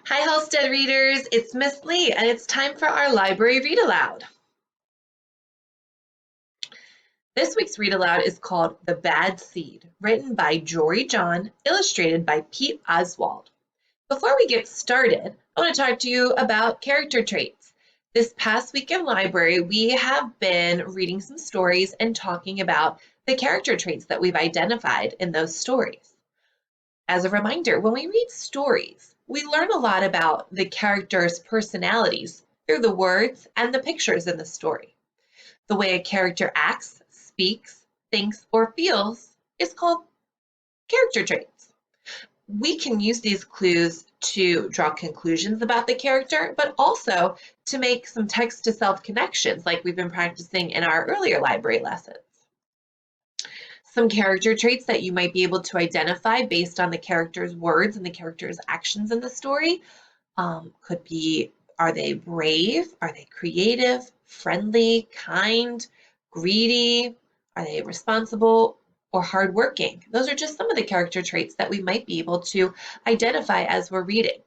Hi, Halstead readers. It's Miss Lee, and it's time for our library read aloud. This week's read aloud is called The Bad Seed, written by Jory John, illustrated by Pete Oswald. Before we get started, I want to talk to you about character traits. This past week in library, we have been reading some stories and talking about the character traits that we've identified in those stories. As a reminder, when we read stories, we learn a lot about the characters' personalities through the words and the pictures in the story. The way a character acts, speaks, thinks, or feels is called character traits. We can use these clues to draw conclusions about the character, but also to make some text-to-self connections like we've been practicing in our earlier library lessons. Some character traits that you might be able to identify based on the character's words and the character's actions in the story could be, are they brave? Are they creative, friendly, kind, greedy? Are they responsible or hardworking? Those are just some of the character traits that we might be able to identify as we're reading.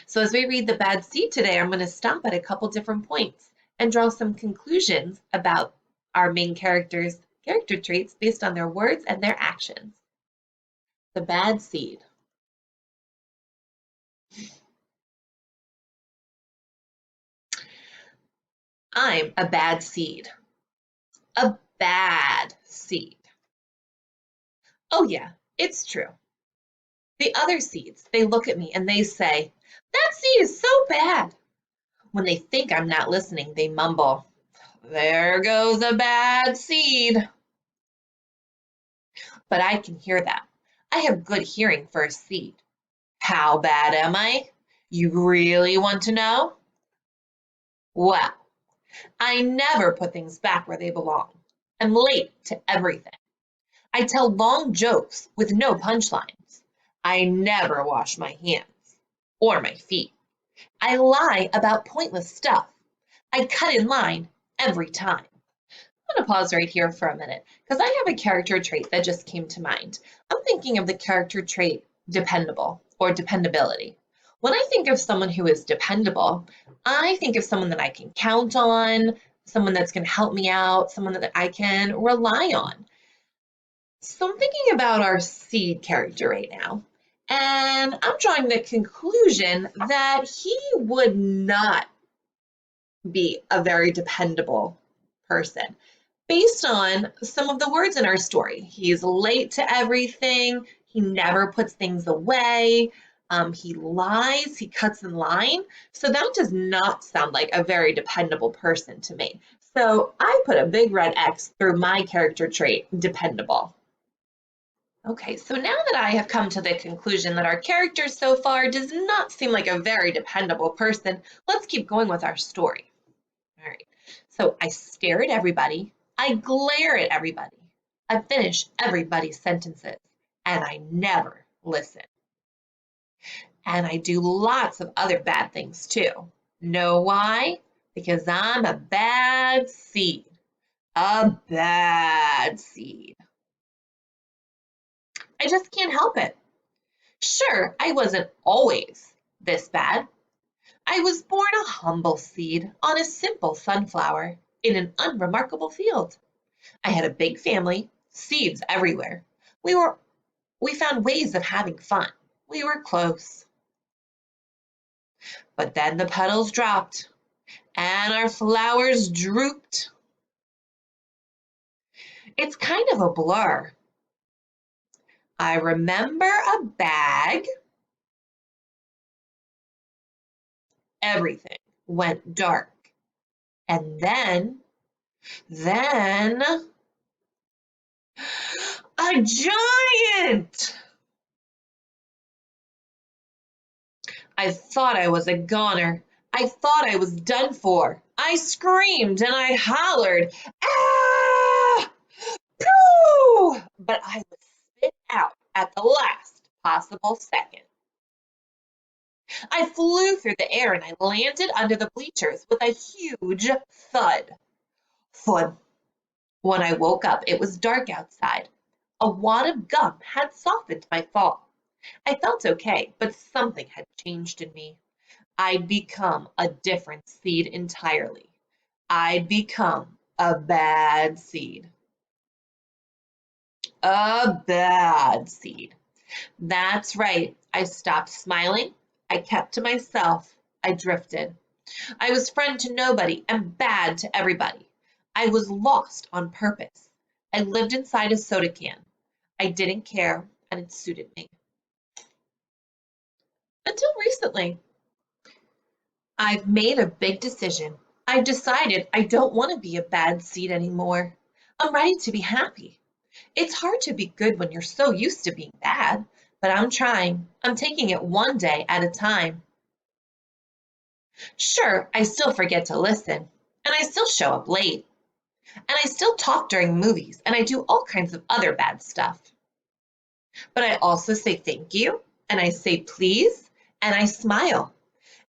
So as we read The Bad Seed today, I'm going to stop at a couple different points and draw some conclusions about our main characters' character traits based on their words and their actions. The bad seed. I'm a bad seed. A bad seed. Oh yeah, it's true. The other seeds, they look at me and they say, that seed is so bad. When they think I'm not listening, they mumble, there goes a bad seed. But I can hear that. I have good hearing for a seed. How bad am I? You really want to know? Well, I never put things back where they belong. I'm late to everything. I tell long jokes with no punchlines. I never wash my hands or my feet. I lie about pointless stuff. I cut in line every time. I'm going to pause right here for a minute because I have a character trait that just came to mind. I'm thinking of the character trait dependable or dependability. When I think of someone who is dependable, I think of someone that I can count on, someone that's going to help me out, someone that I can rely on. So I'm thinking about our seed character right now, and I'm drawing the conclusion that he would not be a very dependable person based on some of the words in our story. He's late to everything. He never puts things away. He lies. He cuts in line. So that does not sound like a very dependable person to me. So I put a big red X through my character trait, dependable. Okay, so now that I have come to the conclusion that our character so far does not seem like a very dependable person, let's keep going with our story. All right, so I stare at everybody, I glare at everybody, I finish everybody's sentences, and I never listen. And I do lots of other bad things too. Know why? Because I'm a bad seed. A bad seed. I just can't help it. Sure, I wasn't always this bad. I was born a humble seed on a simple sunflower in an unremarkable field. I had a big family, seeds everywhere. We found ways of having fun. We were close. But then the petals dropped and our flowers drooped. It's kind of a blur. I remember a bag. Everything went dark. And then a giant! I thought I was a goner. I thought I was done for. I screamed and I hollered, ah! Pew! But I was spit out at the last possible second. I flew through the air and I landed under the bleachers with a huge thud. Thud. When I woke up, it was dark outside. A wad of gum had softened my fall. I felt okay, but something had changed in me. I'd become a different seed entirely. I'd become a bad seed. A bad seed. That's right. I stopped smiling. I kept to myself. I drifted. I was friend to nobody and bad to everybody. I was lost on purpose. I lived inside a soda can. I didn't care, and it suited me. Until recently, I've made a big decision. I've decided I don't want to be a bad seed anymore. I'm ready to be happy. It's hard to be good when you're so used to being bad, but I'm trying. I'm taking it one day at a time. Sure, I still forget to listen, and I still show up late, and I still talk during movies, and I do all kinds of other bad stuff. But I also say thank you, and I say please, and I smile,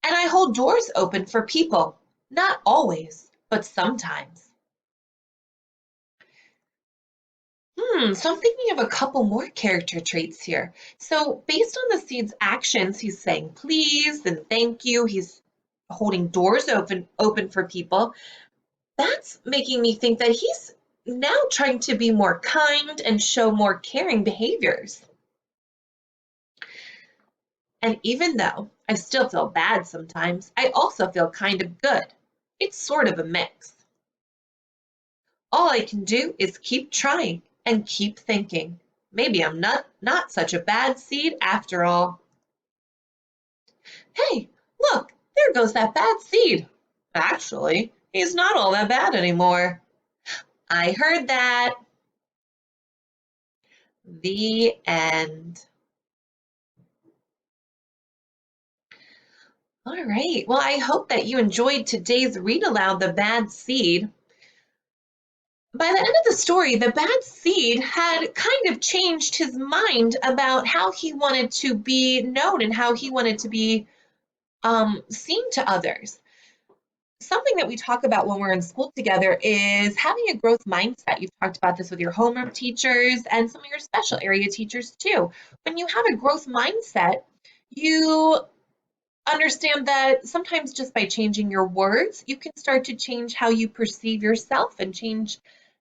and I hold doors open for people. Not always, but sometimes. So I'm thinking of a couple more character traits here. So based on the seed's actions, he's saying please and thank you. He's holding doors open for people. That's making me think that he's now trying to be more kind and show more caring behaviors. And even though I still feel bad sometimes, I also feel kind of good. It's sort of a mix. All I can do is keep trying and keep thinking. Maybe I'm not such a bad seed after all. Hey, look, there goes that bad seed. Actually, he's not all that bad anymore. I heard that. The end. All right. Well, I hope that you enjoyed today's read aloud, The Bad Seed. By the end of the story, the bad seed had kind of changed his mind about how he wanted to be known and how he wanted to be seen to others. Something that we talk about when we're in school together is having a growth mindset. You've talked about this with your homeroom teachers and some of your special area teachers too. When you have a growth mindset, you understand that sometimes just by changing your words, you can start to change how you perceive yourself and change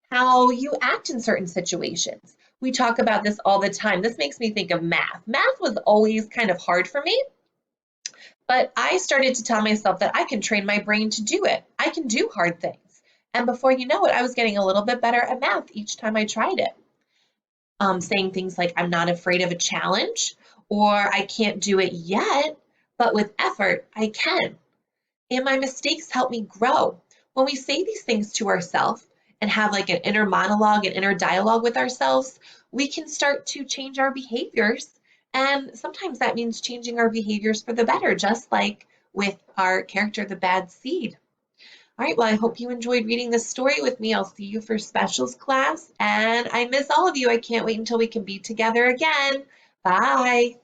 how you act in certain situations. We talk about this all the time. This makes me think of math. Math was always kind of hard for me, but I started to tell myself that I can train my brain to do it. I can do hard things. And before you know it, I was getting a little bit better at math each time I tried it. Saying things like, I'm not afraid of a challenge, or I can't do it yet, but with effort, I can. And my mistakes help me grow. When we say these things to ourselves and have like an inner monologue and inner dialogue with ourselves, we can start to change our behaviors. And sometimes that means changing our behaviors for the better, just like with our character, the bad seed. All right, well, I hope you enjoyed reading this story with me. I'll see you for specials class. And I miss all of you. I can't wait until we can be together again. Bye.